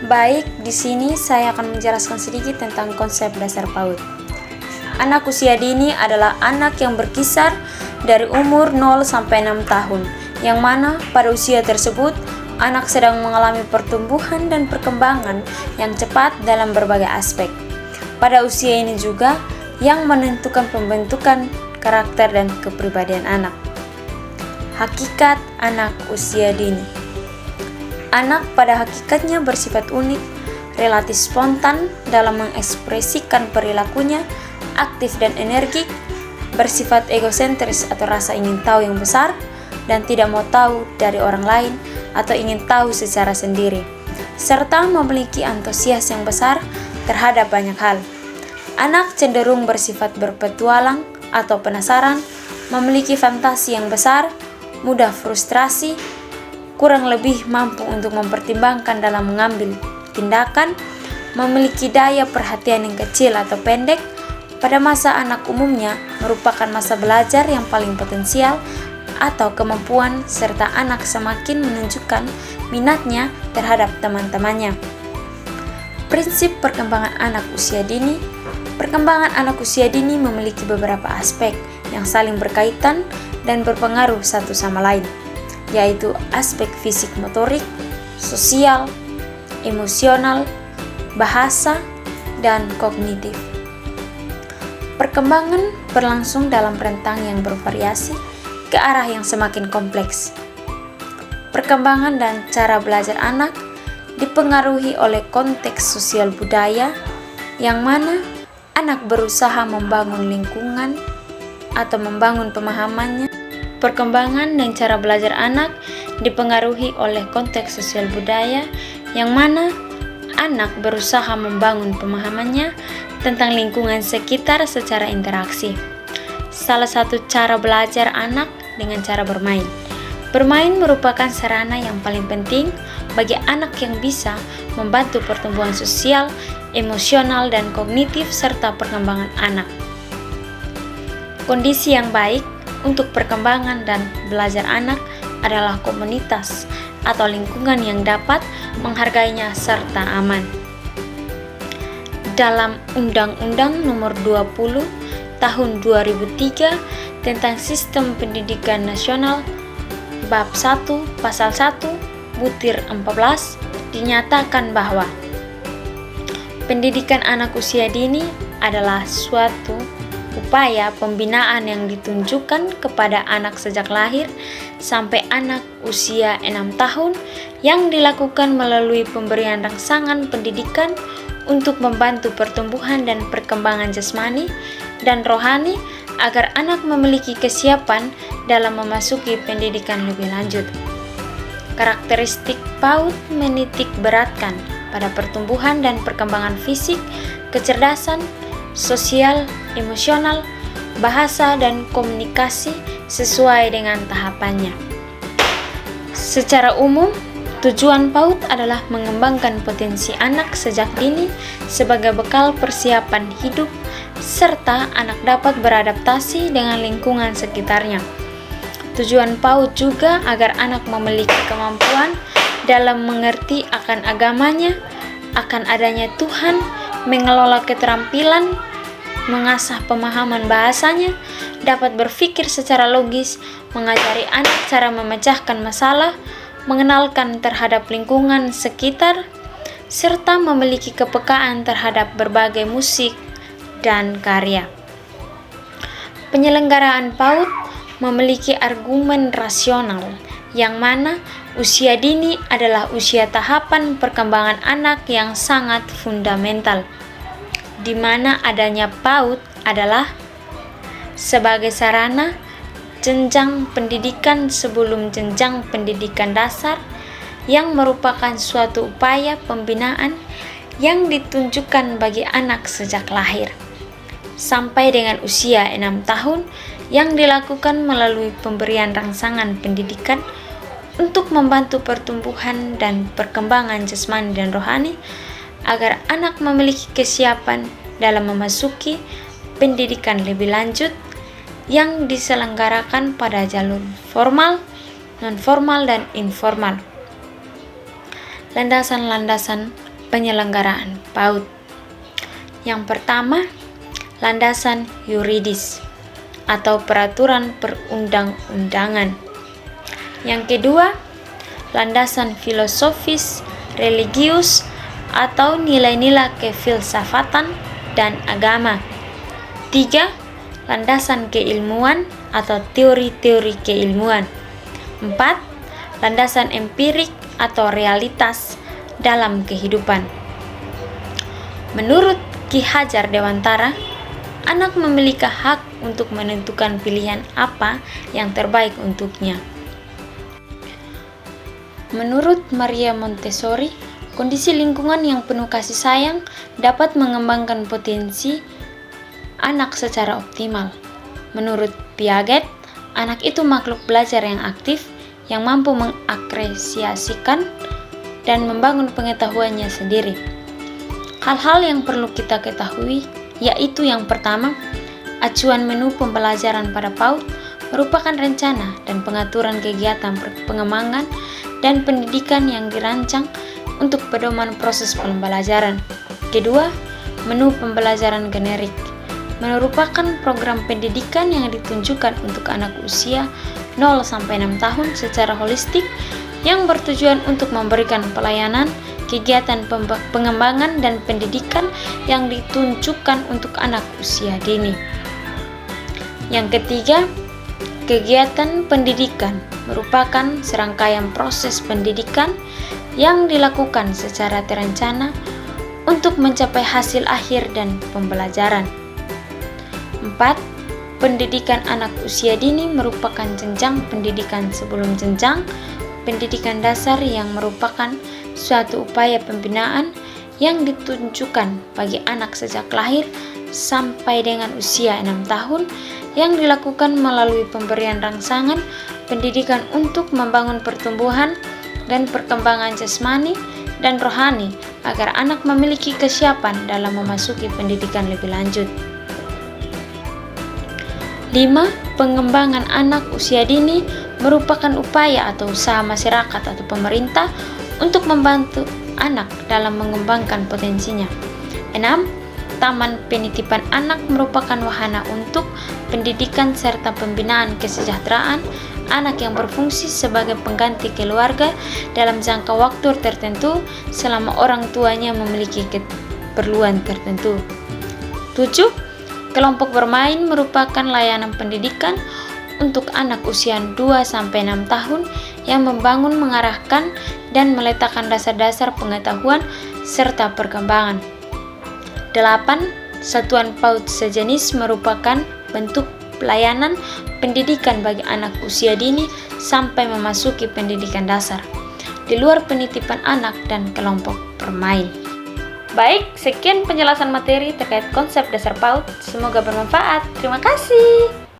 Baik, di sini saya akan menjelaskan sedikit tentang konsep dasar PAUD. Anak usia dini adalah anak yang berkisar dari umur 0 sampai 6 tahun, yang mana pada usia tersebut anak sedang mengalami pertumbuhan dan perkembangan yang cepat dalam berbagai aspek. Pada usia ini juga yang menentukan pembentukan karakter dan kepribadian anak. Hakikat anak usia dini. Anak pada hakikatnya bersifat unik, relatif spontan dalam mengekspresikan perilakunya, aktif dan energik, bersifat egosentris atau rasa ingin tahu yang besar, dan tidak mau tahu dari orang lain atau ingin tahu secara sendiri, serta memiliki antusias yang besar terhadap banyak hal. Anak cenderung bersifat berpetualang atau penasaran, memiliki fantasi yang besar, mudah frustrasi, kurang lebih mampu untuk mempertimbangkan dalam mengambil tindakan, memiliki daya perhatian yang kecil atau pendek. Pada masa anak umumnya merupakan masa belajar yang paling potensial atau kemampuan, serta anak semakin menunjukkan minatnya terhadap teman-temannya. Prinsip perkembangan anak usia dini. Perkembangan anak usia dini memiliki beberapa aspek yang saling berkaitan dan berpengaruh satu sama lain, yaitu aspek fisik motorik, sosial, emosional, bahasa, dan kognitif. Perkembangan berlangsung dalam rentang yang bervariasi ke arah yang semakin kompleks. Perkembangan dan cara belajar anak dipengaruhi oleh konteks sosial budaya, yang mana anak berusaha membangun lingkungan atau membangun pemahamannya. Perkembangan dan cara belajar anak dipengaruhi oleh konteks sosial budaya, yang mana anak berusaha membangun pemahamannya tentang lingkungan sekitar secara interaksi. Salah satu cara belajar anak dengan cara bermain. Bermain merupakan sarana yang paling penting bagi anak yang bisa membantu pertumbuhan sosial, emosional, dan kognitif serta perkembangan anak. Kondisi yang baik untuk perkembangan dan belajar anak adalah komunitas atau lingkungan yang dapat menghargainya serta aman. Dalam Undang-Undang Nomor 20 Tahun 2003 tentang Sistem Pendidikan Nasional, Bab 1 Pasal 1 Butir 14 dinyatakan bahwa pendidikan anak usia dini adalah suatu upaya pembinaan yang ditunjukkan kepada anak sejak lahir sampai anak usia 6 tahun yang dilakukan melalui pemberian rangsangan pendidikan untuk membantu pertumbuhan dan perkembangan jasmani dan rohani agar anak memiliki kesiapan dalam memasuki pendidikan lebih lanjut. Karakteristik PAUD menitik beratkan pada pertumbuhan dan perkembangan fisik, kecerdasan, sosial, emosional, bahasa, dan komunikasi sesuai dengan tahapannya. Secara umum, tujuan PAUD adalah mengembangkan potensi anak sejak dini sebagai bekal persiapan hidup, serta anak dapat beradaptasi dengan lingkungan sekitarnya. Tujuan PAUD juga agar anak memiliki kemampuan dalam mengerti akan agamanya, akan adanya Tuhan, mengelola keterampilan, mengasah pemahaman bahasanya, dapat berpikir secara logis, mengajari anak cara memecahkan masalah, mengenalkan terhadap lingkungan sekitar, serta memiliki kepekaan terhadap berbagai musik dan karya. Penyelenggaraan PAUD memiliki argumen rasional, yang mana usia dini adalah usia tahapan perkembangan anak yang sangat fundamental, di mana adanya PAUD adalah sebagai sarana jenjang pendidikan sebelum jenjang pendidikan dasar, yang merupakan suatu upaya pembinaan yang ditunjukkan bagi anak sejak lahir sampai dengan usia 6 tahun, yang dilakukan melalui pemberian rangsangan pendidikan untuk membantu pertumbuhan dan perkembangan jasmani dan rohani agar anak memiliki kesiapan dalam memasuki pendidikan lebih lanjut yang diselenggarakan pada jalur formal, non-formal, dan informal. Landasan-landasan penyelenggaraan PAUD. Yang pertama, landasan yuridis atau peraturan perundang-undangan. Yang kedua, landasan filosofis, religius, atau nilai-nilai kefilsafatan dan agama. 3. Landasan keilmuan atau teori-teori keilmuan. 4. Landasan empirik atau realitas dalam kehidupan. Menurut Ki Hajar Dewantara, anak memiliki hak untuk menentukan pilihan apa yang terbaik untuknya. Menurut Maria Montessori, kondisi lingkungan yang penuh kasih sayang dapat mengembangkan potensi anak secara optimal. Menurut Piaget, anak itu makhluk belajar yang aktif, yang mampu mengapresiasikan dan membangun pengetahuannya sendiri. Hal-hal yang perlu kita ketahui yaitu yang pertama, acuan menu pembelajaran pada PAUD merupakan rencana dan pengaturan kegiatan pengembangan dan pendidikan yang dirancang untuk pedoman proses pembelajaran. Kedua, menu pembelajaran generik merupakan program pendidikan yang ditunjukkan untuk anak usia 0-6 tahun secara holistik yang bertujuan untuk memberikan pelayanan, kegiatan pengembangan dan pendidikan yang ditunjukkan untuk anak usia dini. Yang ketiga, kegiatan pendidikan merupakan serangkaian proses pendidikan yang dilakukan secara terencana untuk mencapai hasil akhir dan pembelajaran. 4. Pendidikan anak usia dini merupakan jenjang pendidikan sebelum jenjang pendidikan dasar yang merupakan suatu upaya pembinaan yang ditunjukkan bagi anak sejak lahir sampai dengan usia 6 tahun yang dilakukan melalui pemberian rangsangan pendidikan untuk membangun pertumbuhan dan perkembangan jasmani dan rohani agar anak memiliki kesiapan dalam memasuki pendidikan lebih lanjut. 5. Pengembangan anak usia dini merupakan upaya atau usaha masyarakat atau pemerintah untuk membantu anak dalam mengembangkan potensinya. 6. Taman penitipan anak merupakan wahana untuk pendidikan serta pembinaan kesejahteraan anak yang berfungsi sebagai pengganti keluarga dalam jangka waktu tertentu selama orang tuanya memiliki keperluan tertentu. 7. Kelompok bermain merupakan layanan pendidikan untuk anak usia 2-6 tahun yang membangun, mengarahkan, dan meletakkan dasar-dasar pengetahuan serta perkembangan. 8. Satuan PAUD sejenis merupakan bentuk pelayanan pendidikan bagi anak usia dini sampai memasuki pendidikan dasar, di luar penitipan anak dan kelompok bermain. Baik, sekian penjelasan materi terkait konsep dasar PAUD. Semoga bermanfaat. Terima kasih.